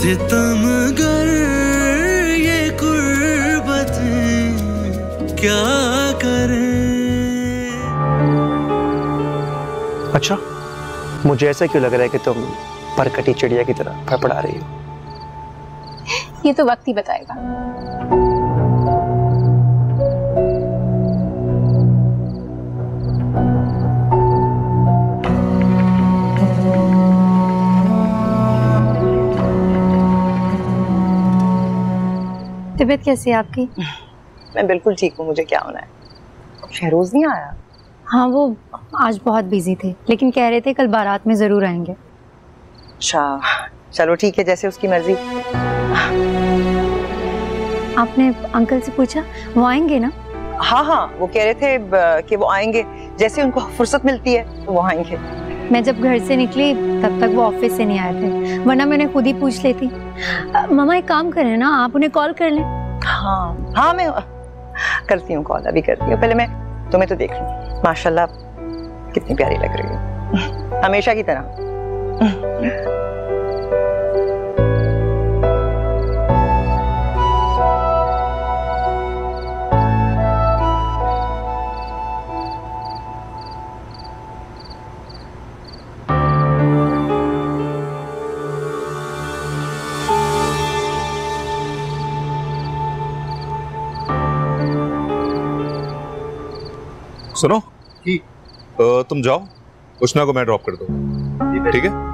सितमगर ये गुर्बतें क्या करें। अच्छा, मुझे ऐसा क्यों लग रहा है कि तुम परकटी चिड़िया की तरह फड़फड़ा रही हो? ये तो वक्त ही बताएगा। तबीयत कैसी है आपकी? मैं बिल्कुल ठीक हूँ, मुझे क्या होना है? शहरोज नहीं आया? हाँ, वो आज बहुत बिजी थे, लेकिन कह रहे थे कल बारात में जरूर आएंगे। अच्छा, चलो ठीक है, जैसे उसकी मर्जी। आपने अंकल से पूछा वो आएंगे ना? हाँ हाँ, वो कह रहे थे कि वो आएंगे, जैसे उनको फुर्सत मिलती है तो वो आएंगे। मैं जब घर से निकली तब तक वो ऑफिस से नहीं आए थे, वरना मैंने खुद ही पूछ लेती। मामा एक काम करें ना, आप उन्हें कॉल कर लें। हाँ हाँ, मैं करती हूँ कॉल, अभी करती हूँ। पहले मैं तुम्हें तो देख लूँ। माशाल्लाह कितनी प्यारी लग रही हो, हमेशा की तरह। सुनो कि तुम जाओ, उष्णा को मैं ड्रॉप कर दूँ, ठीक है?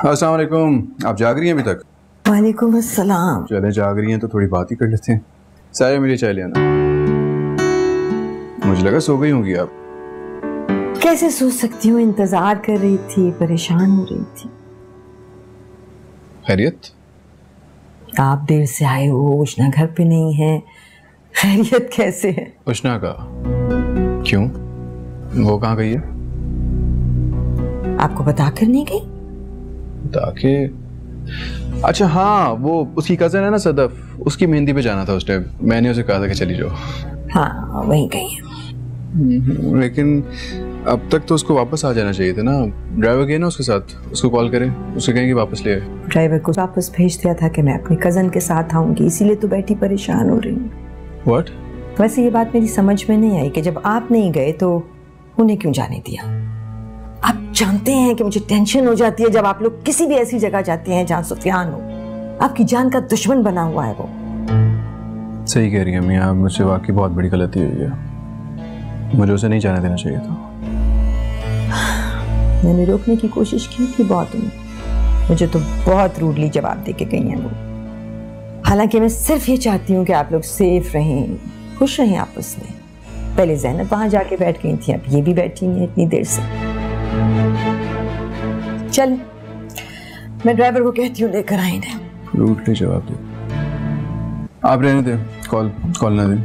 अस्सलाम वालेकुम। आप जाग रही हैं अभी तक? वालेकुम अस्सलाम। चले जाग रही हैं तो थोड़ी बात ही कर लेते हैं। सारे मेरी चाय ले आना। मुझे लगा सो गई होंगी आप। कैसे सो सकती हूँ, इंतजार कर रही थी, परेशान हो रही थी। खैरियत? आप देर से आए हो, उष्णा घर पे नहीं है, खैरियत कैसे है? उष्णा का क्यों? वो कहाँ गई है? आपको बताकर नहीं गई? ताकि अच्छा हाँ, वो उसकी कजन है ना सदफ, उसकी मेहंदी पे जाना था उस टाइम। मैंने उसे कहा था कि चली जाओ। हाँ वहीं गई है। लेकिन अब तक तो उसको वापस आ जाना चाहिए था ना। ड्राइवर गया ना उसके साथ, उसको कॉल करें, उसे कहें कि वापस ले आए। ड्राइवर को वापस भेज दिया था कि मैं अपनी कजन के साथ आऊंगी, इसीलिए तो बैठी परेशान हो रही हूँ। व्हाट? वैसे ये बात मेरी समझ में नहीं आई कि जब आप नहीं गए तो उन्हें क्यों जाने दिया। आप जानते हैं कि मुझे टेंशन हो जाती है जब आप लोग किसी भी ऐसी जगह जाते हैं जहाँ सुफियान हो। आपकी जान का दुश्मन बना हुआ है वो। सही कह रही है मियाँ, मुझसे वाकई बहुत बड़ी गलती हुई है। मुझे उसे नहीं जाने देना चाहिए था। मैंने रोकने की कोशिश की थी बहुत उन्हें। मुझे तो बहुत रूडली जवाब देके गई हैं वो। हालांकि मैं सिर्फ ये चाहती हूँ कि आप लोग सेफ रहें, खुश रहें आपस में। पहले ज़ैनब वहां जाके बैठ गई थी, अब ये भी बैठी नहीं है इतनी देर से। चल मैं ड्राइवर को कहती हूँ लेकर आए इन्हें। रूडली जवाब दे। आप रहने दें, कॉल ना दें,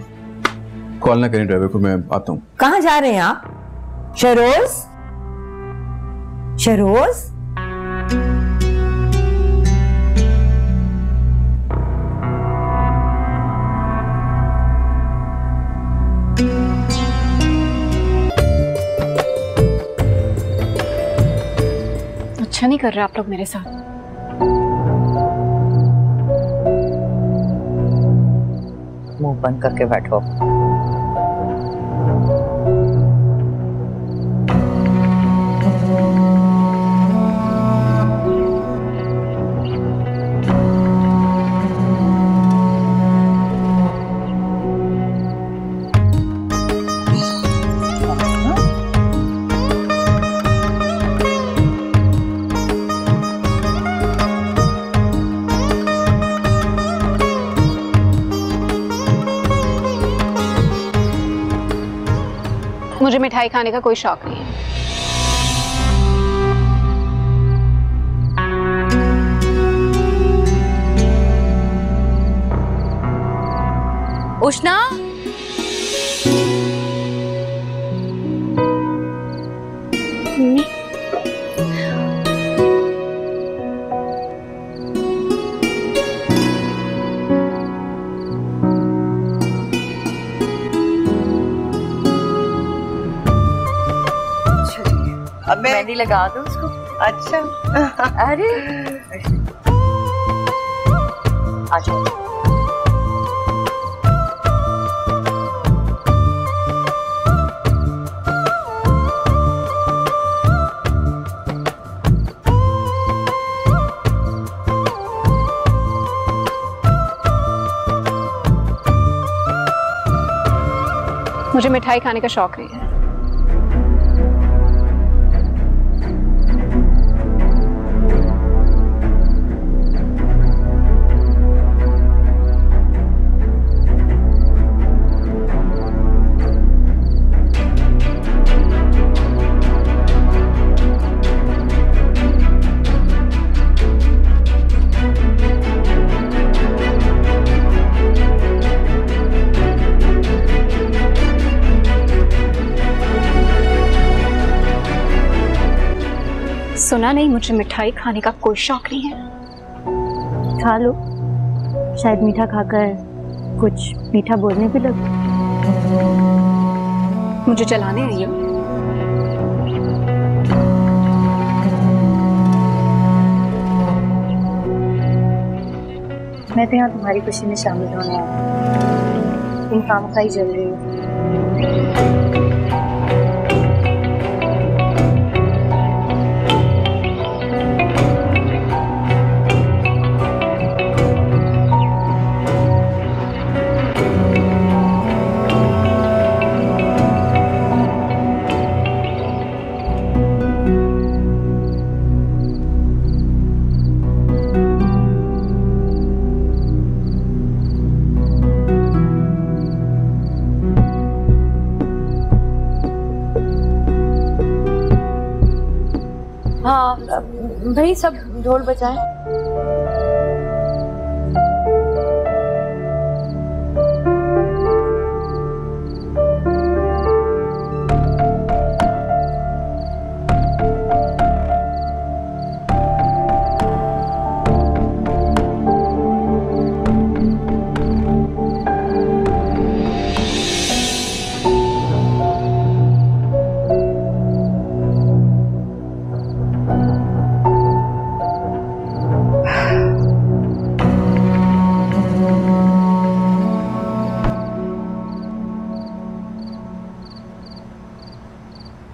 कॉल ना करें ड्राइवर को, मैं आता हूँ। कहाँ जा रहे हैं आप? शहरोज, शहरोज। अच्छा नहीं कर रहे आप लोग मेरे साथ। मुंह बंद करके बैठो। मुझे मिठाई खाने का कोई शौक नहीं है। उष्णा, अब मैं मेहंदी लगा दो उसको। अच्छा अरे आ जाओ। मुझे मिठाई खाने का शौक नहीं है। सुना नहीं, मुझे मिठाई खाने का कोई शौक नहीं है। खा लो, शायद मीठा खाकर कुछ मीठा बोलने भी लगे। मुझे चलाने आई हो। मैं तो यहाँ तुम्हारी खुशी में शामिल होने आई, तुम खामखा ही जल रही हो। हाँ भाई, सब ढोल बजाएं।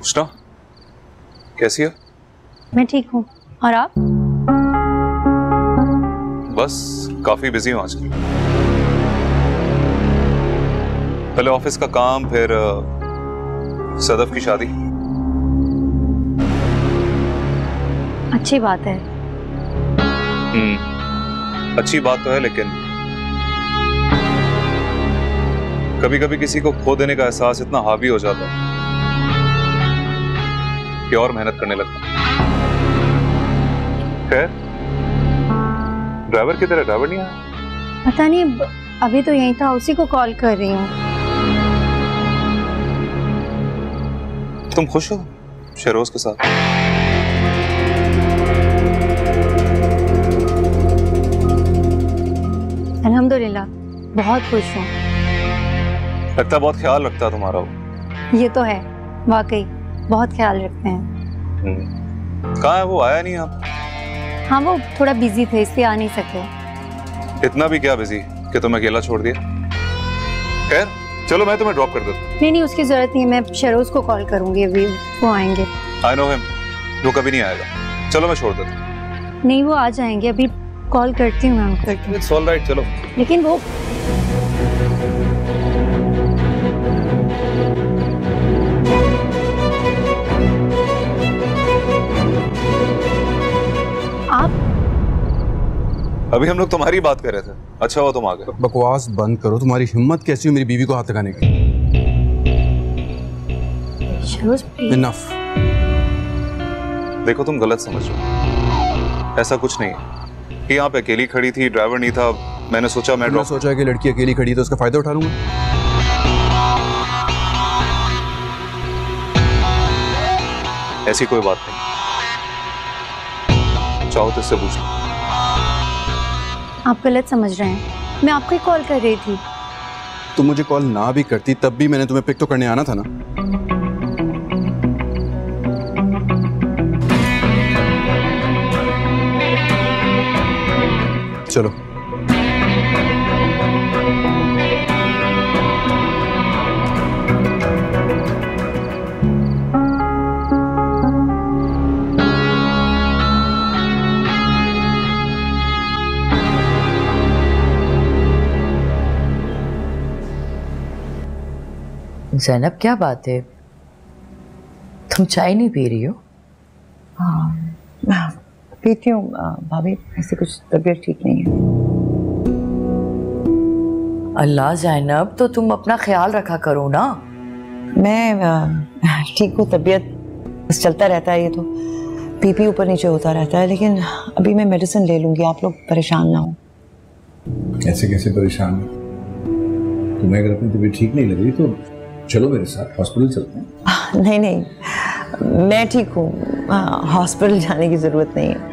उष्णा, कैसी है? मैं ठीक हूँ, और आप? बस काफी बिजी हूँ आजकल। पहले ऑफिस का काम, फिर सदफ की शादी। अच्छी बात है। अच्छी बात तो है, लेकिन कभी कभी किसी को खो देने का एहसास इतना हावी हो जाता है कि और मेहनत करने लगता। खैर, ड्राइवर की तरह ड्राइवर नहीं आया? पता नहीं, अभी तो यहीं था, उसी को कॉल कर रही हूँ। तुम खुश हो शेरोज के साथ? अल्हम्दुलिल्लाह, बहुत खुश हूँ। लगता बहुत ख्याल रखता है तुम्हारा वो। ये तो है, वाकई बहुत ख्याल रखते हैं। कहाँ है वो? आया नहीं आप? हाँ, वो थोड़ा बिजी थे, इसलिए आ नहीं सके। इतना भी क्या बिजी कि तुम्हें अकेला छोड़ दिया? खैर चलो, मैं तुम्हें ड्रॉप कर देता हूँ। नहीं, उसकी जरूरत नहीं है, मैं शेरोज को कॉल करूंगी, अभी वो आएंगे। आई नो हिम, वो कभी नहीं आएगा। चलो मैं छोड़ देता हूँ। नहीं, वो आ जाएंगे, अभी कॉल करती हूँ मैं उनको। इट्स ऑल राइट, चलो। लेकिन वो अभी हम लोग तुम्हारी बात कर रहे थे। अच्छा हुआ तुम आ गए। बकवास बंद करो। तुम्हारी हिम्मत कैसी हुई मेरी बीवी को हाथ लगाने की? फिरोज प्लीज। इनफ। देखो तुम गलत समझ रहे हो, ऐसा कुछ नहीं है। ये यहाँ पे अकेली खड़ी थी, ड्राइवर नहीं था, मैंने सोचा मैंने सोचा कि लड़की अकेली खड़ी है तो उसका फायदा उठा लूंगा। ऐसी कोई बात नहीं, चाहो तो इससे पूछ लो। आप गलत समझ रहे हैं, मैं आपको ही कॉल कर रही थी। तुम मुझे कॉल ना भी करती तब भी मैंने तुम्हें पिक तो करने आना था ना। चलो ज़ैनब, क्या बात है, तुम चाय नहीं पी रही हो? हाँ पीती हूँ भाभी, ऐसे कुछ तबीयत ठीक नहीं है। अल्लाह ज़ैनब, तो तुम अपना ख्याल रखा करो ना। मैं ठीक हूँ, तबीयत बस चलता रहता है, ये तो बीपी ऊपर नीचे होता रहता है, लेकिन अभी मैं मेडिसिन ले लूँगी, आप लोग परेशान ना हो। ऐसे कैसे परेशान हो? तुम्हें अगर अपनी तबीयत ठीक नहीं लग रही तो चलो मेरे साथ, हॉस्पिटल चलते हैं। नहीं नहीं, मैं ठीक हूँ, हॉस्पिटल जाने की ज़रूरत नहीं है।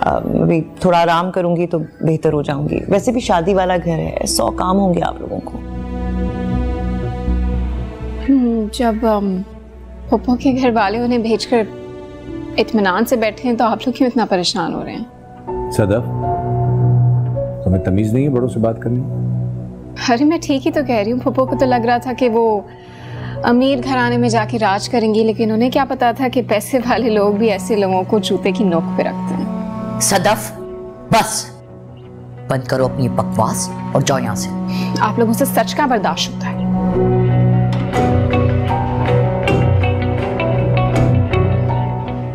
अभी थोड़ा आराम करूँगी तो बेहतर हो जाऊँगी। वैसे भी शादी वाला घर है, 100 काम होंगे आप लोगों को। जब पप्पो के घर वाले उन्हें भेजकर इत्मीनान से बैठे हैं तो आप लोग क्यों इतना परेशान हो रहे हैं? सदफ, तुम्हें तमीज नहीं है बड़ों से बात करनी? अरे मैं ठीक ही तो कह रही हूँ, पप्पो को तो लग रहा था कि वो अमीर घराने में जाके राज करेंगी, लेकिन उन्हें क्या पता था कि पैसे वाले लोग भी ऐसे लोगों को जूते की नोक पे रखते हैं। सदफ, बस बंद करो अपनी बकवास और जाओ यहाँ से। आप लोगों से सच का बर्दाश्त होता है?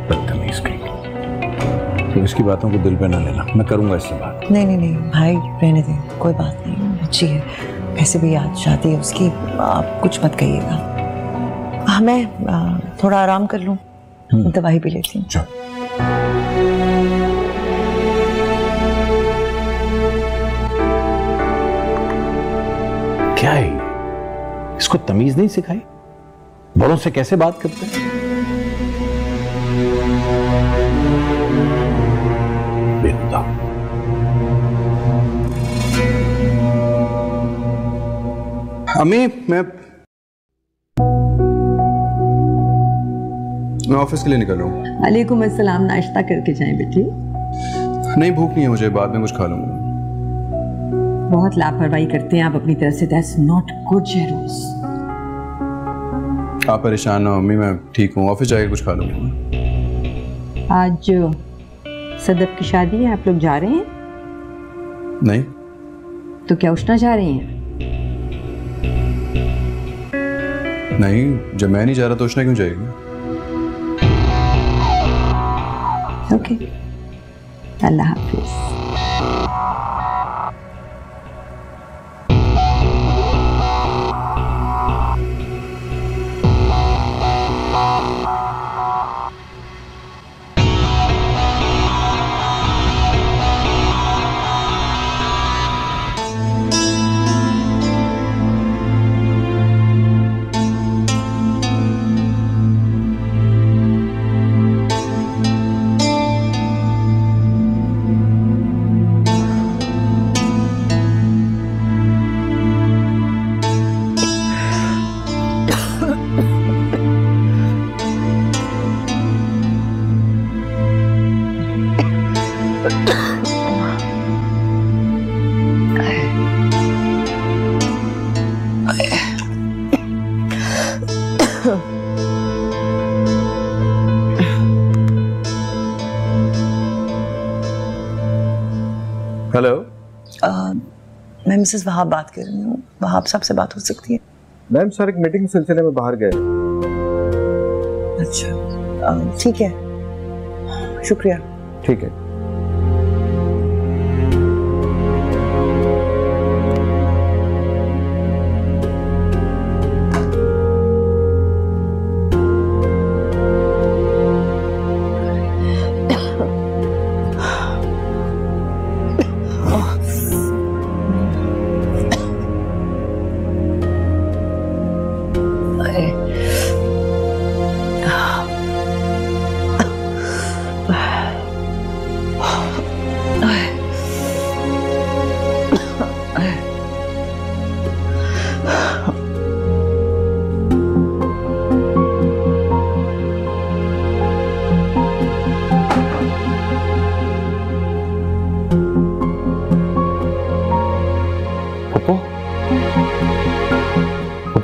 बदतमीज कहीं। तो इसकी बातों को दिल पे ना लेना, मैं करूंगा इससे बात। नहीं नहीं नहीं भाई, रहने दे, कोई बात नहीं, अच्छी है। वैसे भी आज शादी है उसकी, आप कुछ मत कहिएगा। हाँ मैं थोड़ा आराम कर लूँ, दवाई भी लेती हूँ। क्या है इसको तमीज नहीं सिखाई? बड़ों से कैसे बात करते हैं? बेहुदा। अम्मी, मैं ऑफिस के लिए निकल रहा हूँ। वालेकुम अस्सलाम, नाश्ता करके जाएं बेटी। नहीं, भूख नहीं है मुझे, बाद में कुछ खा लूंगा। बहुत लापरवाही करते हैं आप अपनी तरफ से, दैट्स नॉट गुड जरूस। आप परेशान हो अम्मी, मैं ठीक हूँ, ऑफिस जाके कुछ खा लूंगा। आज सदफ की शादी है, आप लोग जा रहे हैं? नहीं। तो क्या उष्णा जा रही हैं? नहीं, जब मैं नहीं जा रहा तो उष्णा क्यों जाएगी? ओके, अल्लाह हाफिज। हेलो, मैं मिसेस वहाब बात कर रही हूँ। वहाब साहब से बात हो सकती है? मैम सर एक मीटिंग के सिलसिले में बाहर गए। अच्छा ठीक है, शुक्रिया। ठीक है।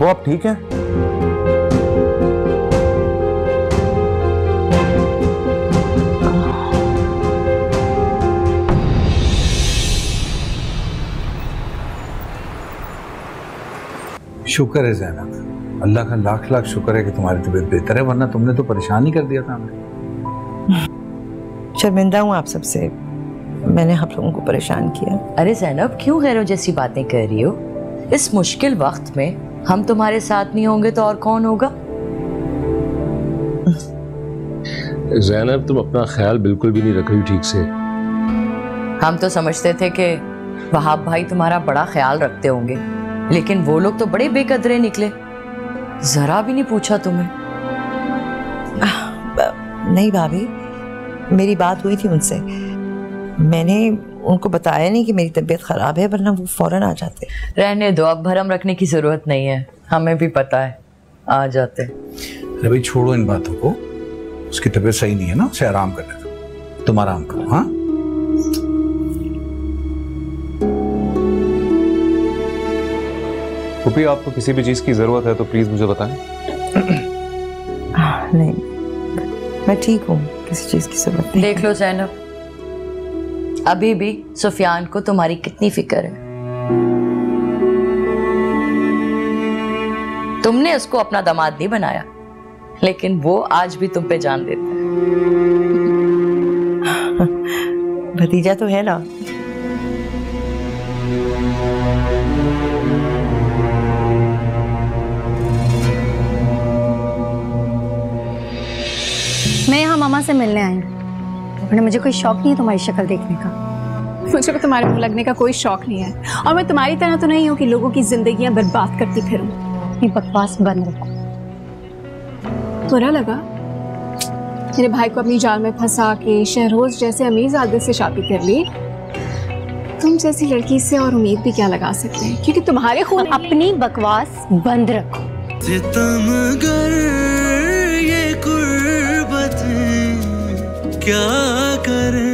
पप्पू आप ठीक हैं? शुक्र है ज़ैनब, अल्लाह का लाख लाख शुक्र है कि तुम्हारी तबीयत बेहतर है, वरना तुमने तो परेशान ही कर दिया था हमें। शर्मिंदा हूँ आप सबसे, मैंने आप लोगों को परेशान किया। अरे ज़ैनब क्यों गैरों जैसी बातें कर रही हो? इस मुश्किल वक्त में हम तुम्हारे साथ नहीं होंगे तो और कौन होगा? ज़ैनब तुम अपना ख्याल बिल्कुल भी नहीं रख रही ठीक से। हम तो समझते थे कि वहाब भाई तुम्हारा बड़ा ख्याल रखते होंगे, लेकिन वो लोग तो बड़े बेकदरे निकले, जरा भी नहीं पूछा तुम्हें। नहीं भाभी, मेरी बात हुई थी उनसे, मैंने उनको बताया नहीं कि मेरी तबीयत खराब है, वरना वो फौरन आ जाते। रहने दो, अब भरम रखने की जरूरत नहीं है, हमें भी पता है आ जाते। अरे भाई छोड़ो इन बातों को, उसकी तबीयत सही नहीं है ना, उसे आराम करने दो, तुम आराम करो। हाँ पुप्पी, आपको किसी भी चीज की जरूरत है तो प्लीज मुझे बताएं। नहीं, मैं ठीक हूँ, किसी चीज की जरूरत नहीं। देख लो ज़ैनब, अभी भी सुफियान को तुम्हारी कितनी फिक्र है। तुमने उसको अपना दामाद नहीं बनाया, लेकिन वो आज भी तुम पे जान देता है। भतीजा तो है ना। मैं यहाँ मामा से मिलने आई हूँ, वरना मुझे कोई शौक नहीं है तुम्हारी शक्ल देखने का। मुझे भी तुम्हारे मुंह लगने का कोई शौक नहीं है, और मैं तुम्हारी तरह तो नहीं हूँ कि लोगों की जिंदगियां बर्बाद करती फिरूं। अपनी बकवास बंद रखो। बुरा लगा मेरे भाई को अपनी जाल में फंसा के शहरोज जैसे अमीर आदमी से शादी कर ली। तुम जैसी लड़की से और उम्मीद भी क्या लगा सकते हैं, क्योंकि तुम्हारे खून। अपनी बकवास बंद रखो। सितमगर ये गुर्बत क्या करें।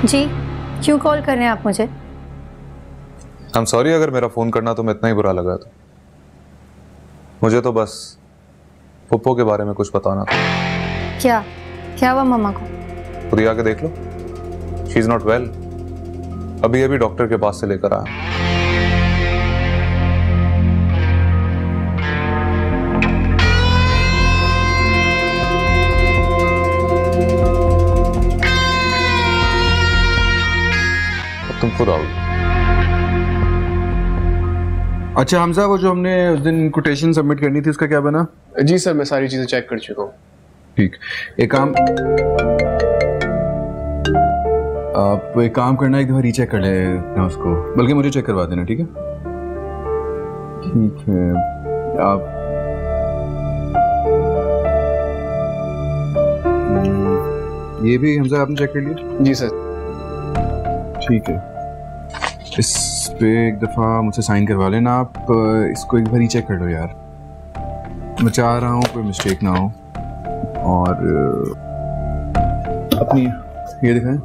जी, क्यों कॉल कर रहे हैं आप मुझे? आई एम सॉरी अगर मेरा फोन करना तुम्हें इतना ही बुरा लगा तो। मुझे तो बस पुप्पो के बारे में कुछ बताना था। क्या क्या हुआ मामा को? खुद ही आके देख लो, शी इज नॉट वेल। अभी अभी डॉक्टर के पास से लेकर आया। तुम खुद आओ। अच्छा हमजा, वो जो हमने उस दिन कोटेशन सबमिट करनी थी उसका क्या बना? जी सर, मैं सारी चीजें चेक कर चुका हूँ। ठीक, एक काम करना, एक दफा रीचेक कर लेना उसको, बल्कि मुझे चेक करवा देना। ठीक है ठीक है। आप ये भी हमजा आपने चेक कर लिया? जी सर। ठीक है, इस पे एक दफ़ा मुझसे साइन करवा लेना आप। इसको एक बार ही चेक कर लो यार, मैं चाह रहा हूँ कोई मिस्टेक ना हो। और अपनी ये दिखाएं।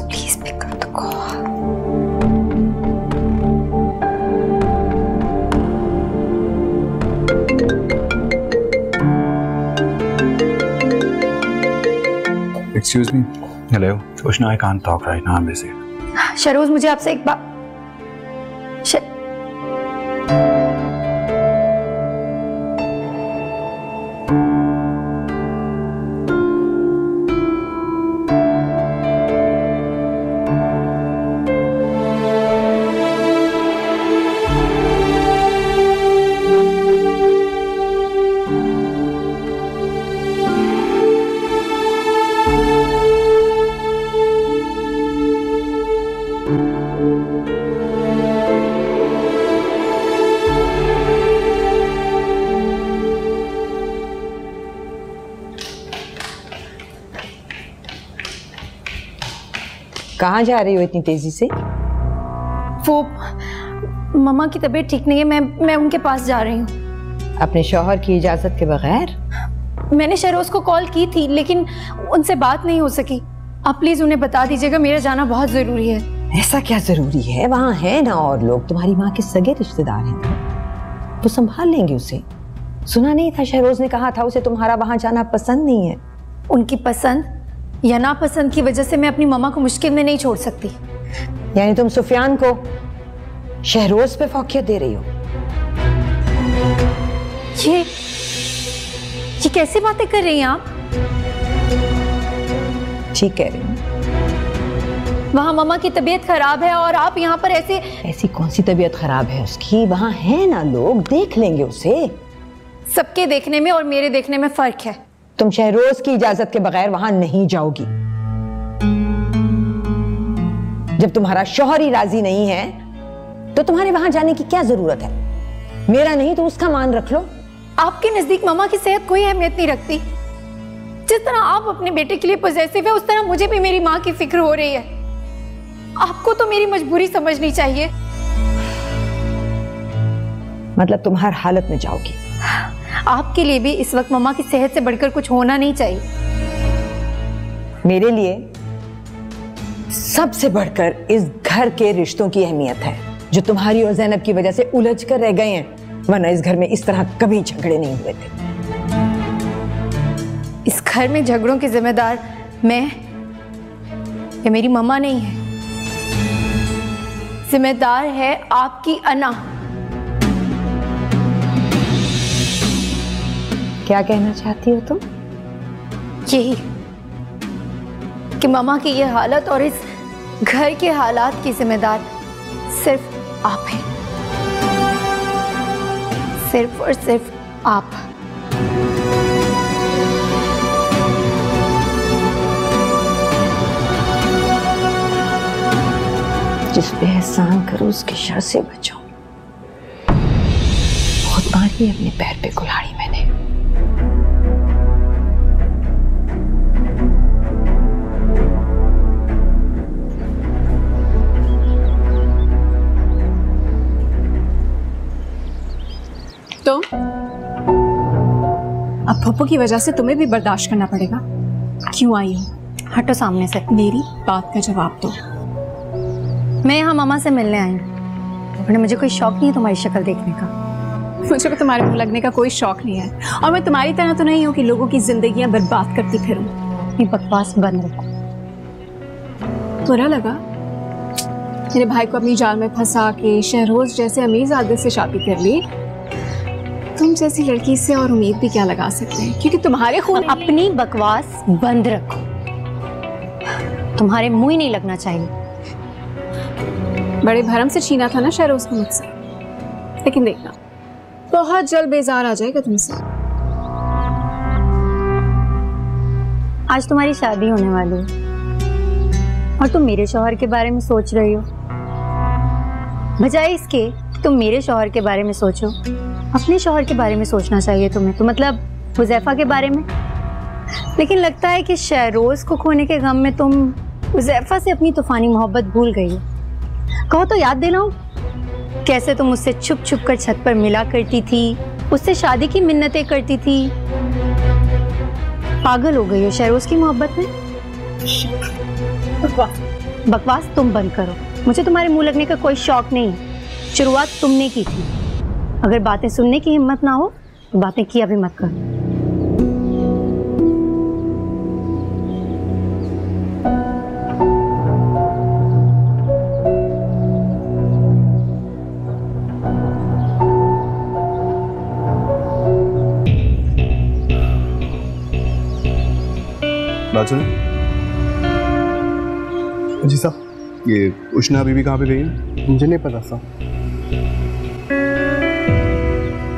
Please pick up the call. Excuse me. Hello. Joshna, I can't talk right now. I'm busy. Sharoz, मुझे आपसे एक बात। कहाँ जा रही हो इतनी तेजी से? वो मम्मा की तबीयत ठीक नहीं है, मैं उनके पास जा रही हूँ। अपने शौहर की इजाजत के बगैर? मैंने शहरोज को कॉल की थी लेकिन उनसे बात नहीं हो सकी। आप प्लीज उन्हें बता दीजिएगा, मेरा जाना बहुत जरूरी है। ऐसा क्या जरूरी है? वहाँ है ना और लोग, तुम्हारी माँ के सगे रिश्तेदार हैं, वो संभाल लेंगे उसे। सुना नहीं था शहरोज ने कहा था उसे तुम्हारा वहाँ जाना पसंद नहीं है? उनकी पसंद या नापसंद की वजह से मैं अपनी मम्मा को मुश्किल में नहीं छोड़ सकती। यानी तुम सुफियान को शहरोज पे फौकियत दे रही हो? ये कैसी बातें कर रही हैं आप? ठीक कह रही हूँ। वहाँ मम्मा की तबीयत खराब है और आप यहाँ पर ऐसी कौन सी तबीयत खराब है उसकी? वहाँ है ना लोग, देख लेंगे उसे। सबके देखने में और मेरे देखने में फर्क है। तुम शहरोज की इजाजत के बगैर वहां नहीं जाओगी। जब तुम्हारा शौहर ही राजी नहीं है तो तुम्हारे वहां जाने की क्या जरूरत है? मेरा नहीं तो उसका मान रख लो। आपके नजदीक मम्मा की सेहत कोई अहमियत नहीं रखती। जिस तरह आप अपने बेटे के लिए पॉजिटिव है उस तरह मुझे भी मेरी माँ की फिक्र हो रही है। आपको तो मेरी मजबूरी समझनी चाहिए। मतलब तुम हर हालत में जाओगी? आपके लिए भी इस वक्त मम्मा की सेहत से बढ़कर कुछ होना नहीं चाहिए। मेरे लिए सबसे बढ़कर इस घर के रिश्तों की अहमियत है जो तुम्हारी और ज़ैनब की वजह से उलझ कर रह गए हैं, वरना इस घर में इस तरह कभी झगड़े नहीं हुए थे। इस घर में झगड़ों की जिम्मेदार मैं या मेरी मम्मा नहीं है, जिम्मेदार है आपकी अना। क्या कहना चाहती हो तुम? यही कि मम्मा की ये हालत और इस घर के हालात की जिम्मेदार सिर्फ आप हैं, सिर्फ और सिर्फ आप। जिस पे एहसान करो उसके शर से बचो। बहुत मारी अपने पैर पे कुल्हाड़ी मैंने। तो अब पप्पू की वजह से तुम्हें भी बर्दाश्त करना पड़ेगा। क्यों आई हो? हटो सामने से। मेरी बात का जवाब दो। मैं यहाँ मामा से मिलने आई हूँ। मुझे कोई शौक नहीं है तुम्हारी शक्ल देखने का। मुझे भी तुम्हारे मुंह लगने का कोई शौक नहीं है और मैं तुम्हारी तरह तो नहीं हूँ कि लोगों की जिंदगियां बर्बाद करती फिरूं। ये बकवास बंद रखो। बुरा लगा मेरे भाई को अपनी जाल में फंसा के शहरोज जैसे अमीरजादे से शादी कर ली। तुम जैसी लड़की से और उम्मीद भी क्या लगा सकते हैं, क्योंकि तुम्हारे खून। अपनी बकवास बंद रखो। तुम्हारे मुंह ही नहीं लगना चाहिए। बड़े भरम से छीना था ना शहरोज को मुझसे, लेकिन देखना बहुत जल्द बेजार आ जाएगा तुमसे। आज तुम्हारी शादी होने वाली है और तुम मेरे शौहर के बारे में सोच रही हो, बजाय इसके कि तुम मेरे शौहर के बारे में सोचो। अपने शौहर के बारे में सोचना चाहिए तुम्हें, तो मतलब हुज़ैफा के बारे में। लेकिन लगता है कि शहरोज को खोने के गम में तुम हुज़ैफा से अपनी तूफानी मोहब्बत भूल गई हो। कहो तो याद दिलाऊं कैसे तुम उससे छुप छुप कर छत पर मिला करती थी, उससे शादी की मिन्नतें करती थी। पागल हो गई हो शहरोज की मोहब्बत में। बकवास तुम बंद करो। मुझे तुम्हारे मुंह लगने का कोई शौक नहीं। शुरुआत तुमने की थी। अगर बातें सुनने की हिम्मत ना हो तो बातें किया भी मत करो। जी साहब, ये उष्णा बीबी कहाँ पे गई है? मुझे नहीं पता साहब।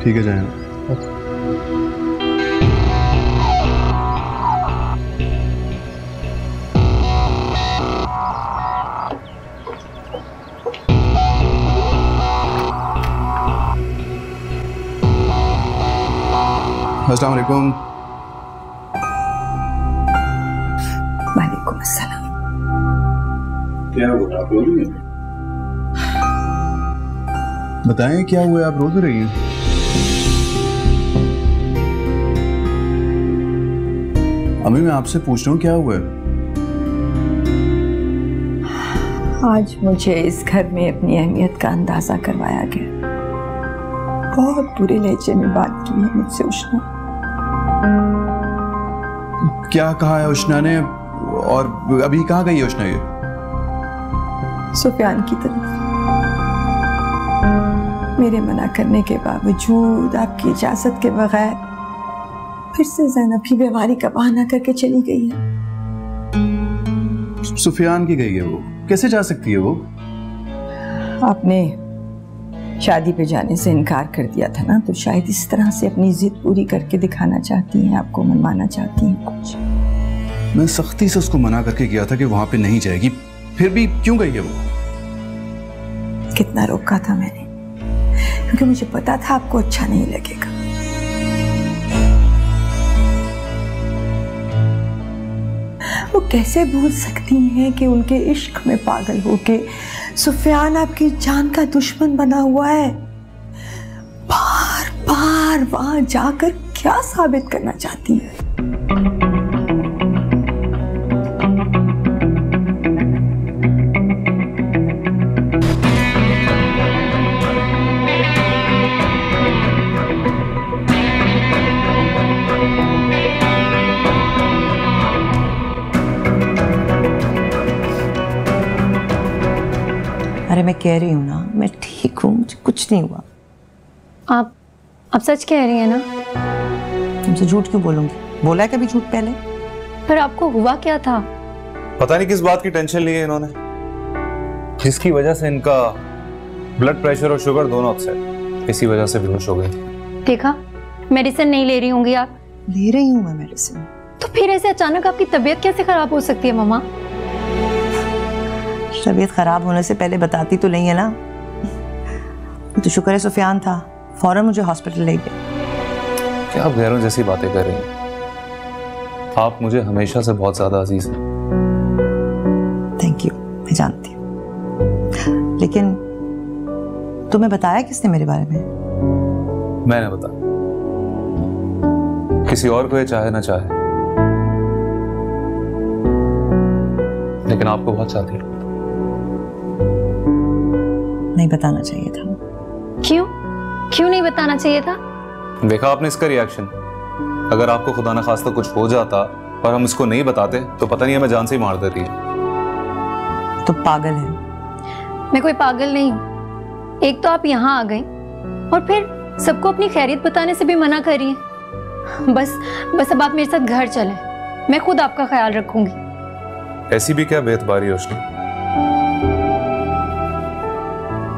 ठीक है, जाए। अस्सलाम वालेकुम। वालेकुम अस्सलाम। क्या हुआ, आप रो रही हैं? बताएं क्या हुआ, आप रो क्यों रही हैं? अम्मी मैं आपसे पूछ रहा हूँ क्या हुआ है? आज मुझे इस घर में अपनी अहमियत का अंदाजा करवाया गया। बहुत बुरे लहजे में बात की है मुझसे उष्णा। क्या कहा है उष्णा ने, और अभी कहाँ गई है उष्णा? ये सुफियान की तरफ। मेरे मना करने के बावजूद, आपकी इजाजत के बगैर फिर से ज़ैनब की बीमारी का बहाना करके चली गई है। सुफियान की गई है वो, कैसे जा सकती है वो? आपने शादी पे जाने से इनकार कर दिया था ना, तो शायद इस तरह से अपनी जिद पूरी करके दिखाना चाहती हैं, आपको मनवाना चाहती हैं कुछ। मैं सख्ती से उसको मना करके गया था कि वहां पे नहीं जाएगी, फिर भी क्यों गई है वो? कितना रोका था मैंने, क्योंकि मुझे पता था आपको अच्छा नहीं लगेगा। वो कैसे भूल सकती हैं कि उनके इश्क में पागल होके सुफियान आपकी जान का दुश्मन बना हुआ है। बार बार वहां जाकर क्या साबित करना चाहती है? अरे मैं कह रही हूँ ना, मैं ठीक हूँ, मुझे कुछ नहीं हुआ। आप सच कह रही हैं ना? तुमसे झूठ क्यों बोलूंगी? बोला है कभी झूठ पहले? पर आपको हुआ क्या था? पता नहीं किस बात की टेंशन ली है इन्होंने, जिसकी वजह से इनका ब्लड प्रेशर और शुगर दोनों अपसेट, इसी वजह से बेहोश हो गई। देखा, मेडिसिन नहीं ले रही होंगी आप। ले रही हूँ मैं मेडिसिन। तो फिर ऐसे अचानक आपकी तबीयत कैसे खराब हो सकती है मम्मा? तबीयत खराब होने से पहले बताती तो नहीं है ना। तो शुक्र है सुफियान था, फौरन मुझे हॉस्पिटल ले गया। क्या आप गैरों जैसी बातें कर रही हैं? आप मुझे हमेशा से बहुत ज्यादा अजीज हैं। थैंक यू, मैं जानती हूँ, लेकिन तुम्हें बताया किसने मेरे बारे में? मैंने बताया, किसी और को ये चाहे ना चाहे, लेकिन आपको बहुत चाहती है। नहीं बताना चाहिए था। क्यों नहीं बताना चाहिए था? देखा आपने इसका रिएक्शन। अगर आपको खुदा ना खास्ता कुछ हो जाता और हम इसको नहीं बताते तो पता नहीं हमें जान से ही मार देती है। तो पागल है? मैं कोई पागल नहीं हूँ। एक तो आप यहाँ आ गई और फिर सबको अपनी खैरियत बताने से भी मना कर रही हैं। बस अब आप मेरे साथ घर चलें, मैं खुद आपका ख्याल रखूंगी। ऐसी भी क्या बेतबारी है उसने?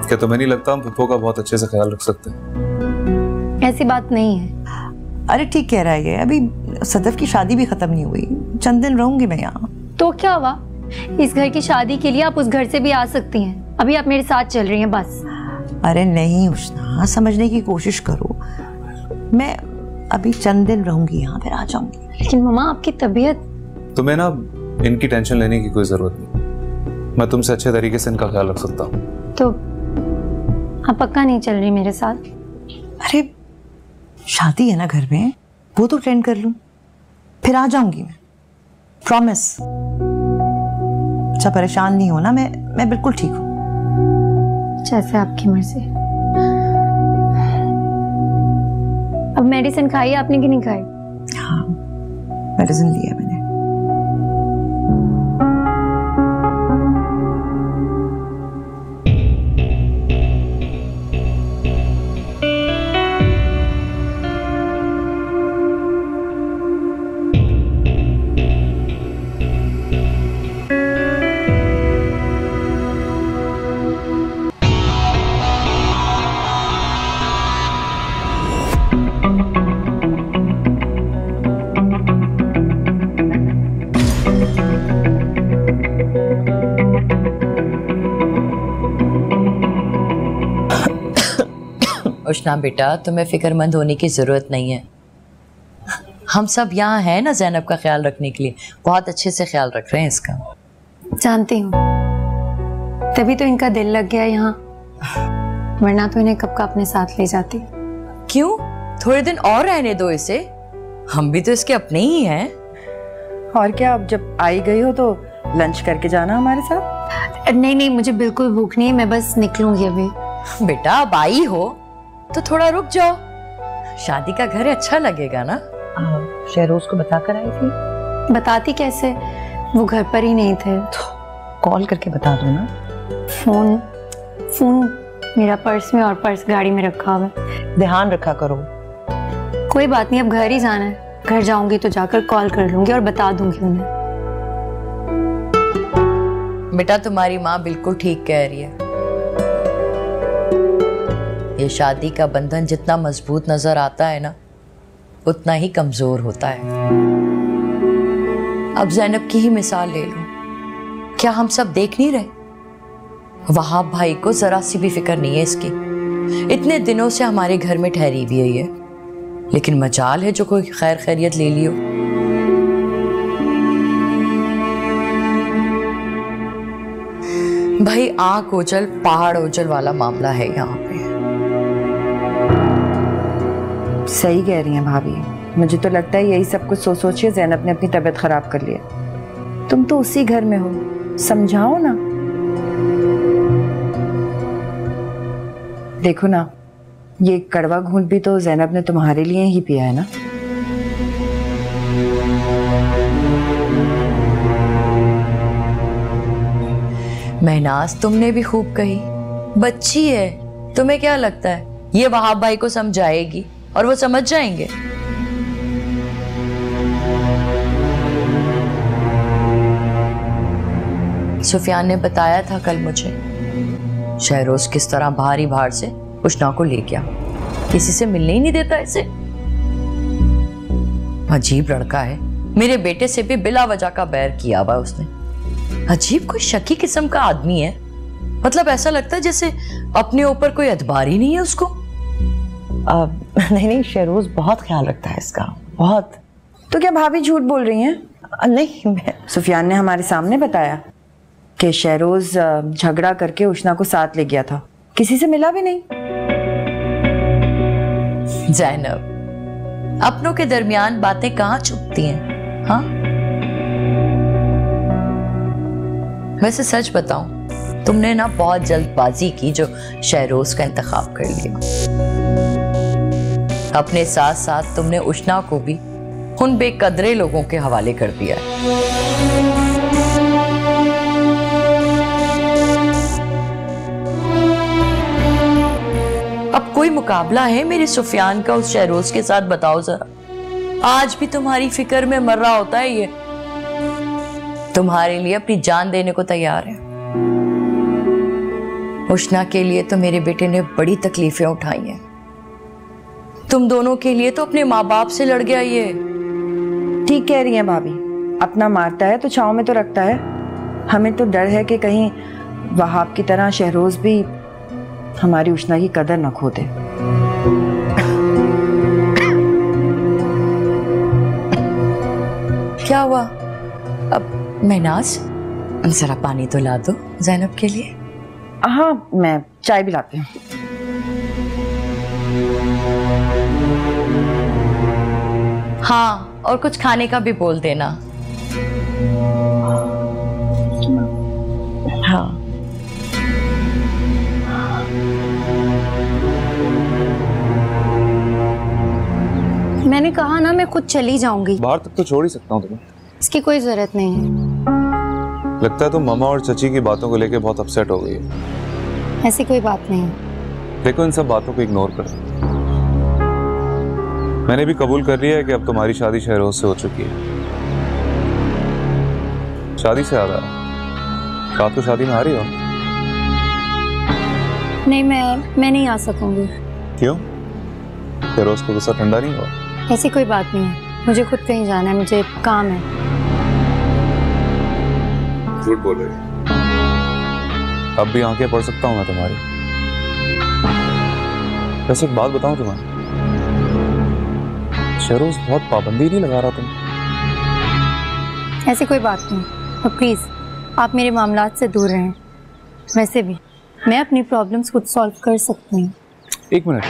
क्या तुम्हें नहीं लगता हम पप्पो का बहुत अच्छे से ख्याल रख सकते हैं? ऐसी बात नहीं है। अरे ठीक कह रहा है ये, अभी सदफ की शादी भी खत्म नहीं हुई, चंद दिन रहूंगी मैं यहाँ। तो क्या हुआ? इस घर की शादी के लिए आप उस घर से भी आ सकती हैं। अभी आप मेरे साथ चल रही हैं बस। अरे नहीं उष्णा, समझने की कोशिश करो। मैं अभी चंद दिन रहूंगी यहाँ, फिर आ जाऊंगी। लेकिन मम्मा आपकी तबीयत। तुम्हें ना इनकी टेंशन लेने की कोई जरूरत नहीं, मैं तुमसे अच्छे तरीके से इनका ख्याल रख सकता हूँ। तो आप पक्का नहीं चल रही मेरे साथ? अरे शादी है ना घर में, वो तो अटेंड कर लूं, फिर आ जाऊंगी मैं, प्रॉमिस। अच्छा परेशान नहीं हो ना, मैं बिल्कुल ठीक हूँ। जैसे आपकी मर्जी। अब मेडिसिन खाई आपने कि नहीं खाई? हाँ, मेडिसिन लिया मैंने। उष्णा बेटा, तुम्हें फिक्रमंद होने की ज़रूरत नहीं है। हम सब यहाँ हैं ना ज़ैनब का ख्याल रखने के लिए, बहुत अच्छे से ख्याल रख रहे हैं इसका। जानती हूँ, तभी तो इनका दिल लग गया यहाँ, वरना तो इन्हें कब का अपने साथ ले जाती। क्यों? थोड़े दिन और रहने दो इसे, हम भी तो इसके अपने ही हैं। और क्या, अब जब आई गई हो तो लंच करके जाना हमारे साथ। नहीं नहीं, मुझे बिल्कुल भूख नहीं है, मैं बस निकलूंगी अभी। बेटा अब आई हो तो थोड़ा रुक जाओ, शादी का घर अच्छा लगेगा ना। शहरोज को बता कर आई थी? बताती कैसे, वो घर पर ही नहीं थे। तो कॉल करके बता दो ना। फोन मेरा पर्स में, और पर्स गाड़ी में रखा हुआ है। ध्यान रखा करो। कोई बात नहीं, अब घर ही जाना है, घर जाऊंगी तो जाकर कॉल कर लूंगी और बता दूंगी उन्हें। बेटा तुम्हारी माँ बिल्कुल ठीक कह रही है, ये शादी का बंधन जितना मजबूत नजर आता है ना, उतना ही कमजोर होता है। अब ज़ैनब की ही मिसाल ले लो, क्या हम सब देख नहीं रहे? वहाब भाई को जरा सी भी फिक्र नहीं है इसकी, इतने दिनों से हमारे घर में ठहरी हुई है ये, लेकिन मजाल है जो कोई खैर खैरियत ले लियो। भाई आंख ओझल पहाड़ ओझल वाला मामला है यहाँ पे। सही कह रही हैं भाभी, मुझे तो लगता है यही सब कुछ सोच सोच के ज़ैनब ने अपनी तबीयत खराब कर लिया। तुम तो उसी घर में हो, समझाओ ना। देखो ना, ये कड़वा घूंट भी तो ज़ैनब ने तुम्हारे लिए ही पिया है ना। महनाज तुमने भी खूब कही, बच्ची है, तुम्हें क्या लगता है ये वहाब भाई को समझाएगी और वो समझ जाएंगे? सुफियान ने बताया था कल मुझे, शहरोज किस तरह भारी भार से उष्णा को ले गया, किसी से मिलने ही नहीं देता इसे। अजीब लड़का है, मेरे बेटे से भी बिला वजह का बैर किया हुआ उसने। अजीब कोई शकी किस्म का आदमी है, मतलब ऐसा लगता है जैसे अपने ऊपर कोई एतबार ही नहीं है उसको। नहीं, शहरोज बहुत ख्याल रखता है इसका, बहुत। तो क्या भाभी झूठ बोल रही हैं? नहीं, सुफियान ने हमारे सामने बताया कि शहरोज झगड़ा करके उष्णा को साथ ले गया था, किसी से मिला भी नहीं। ज़ैनब, अपनों के दरमियान बातें कहाँ छुपती हैं? हाँ, वैसे सच बताऊं, तुमने ना बहुत जल्दबाजी की जो शहरोज का इंतखाब कर लिया। अपने साथ साथ तुमने उष्णा को भी उन बेकदरे लोगों के हवाले कर दिया है। अब कोई मुकाबला है मेरे सुफियान का उस शहरोज के साथ? बताओ जरा, आज भी तुम्हारी फिक्र में मर रहा होता है ये, तुम्हारे लिए अपनी जान देने को तैयार है। उष्णा के लिए तो मेरे बेटे ने बड़ी तकलीफें उठाई हैं, तुम दोनों के लिए तो अपने माँ बाप से लड़ गया ये। ठीक कह रही हैं भाभी, अपना मारता है तो छांव में तो रखता है। हमें तो डर है कि कहीं वहाब की तरह शहरोज भी हमारी उष्णा की कदर न खो दे। क्या हुआ? अब महनाज, जरा पानी तो ला दो ज़ैनब के लिए। हाँ, मैं चाय भी लाती हूँ। हाँ, और कुछ खाने का भी बोल देना। हाँ। मैंने कहा ना, मैं खुद चली जाऊंगी। बाहर तक तो छोड़ ही सकता हूँ तुम्हें। इसकी कोई जरूरत नहीं है। लगता है तुम मामा और चची की बातों को लेकर बहुत अपसेट हो गई है। ऐसी कोई बात नहीं है। देखो, इन सब बातों को इग्नोर कर। मैंने भी कबूल कर लिया है कि अब तुम्हारी शादी शहरोज से हो चुकी है। शादी से याद आया, रात को शादी में आ रही हो? नहीं, मैं नहीं आ सकूंगी। क्यों? शहरोज को गुस्सा ठंडा नहीं हुआ? ऐसी कोई बात नहीं है, मुझे खुद कहीं जाना है, मुझे काम है। झूठ बोल रही। अब भी आंखें पढ़ सकता हूँ मैं तुम्हारी। वैसे एक बात बताऊं तुम्हें, शहरोज बहुत पाबंदी नहीं लगा रहा तुम? ऐसी कोई बात नहीं, और प्लीज आप मेरे मामलात से दूर रहें। वैसे भी मैं अपनी प्रॉब्लम्स खुद सॉल्व कर सकती हूँ। एक मिनट,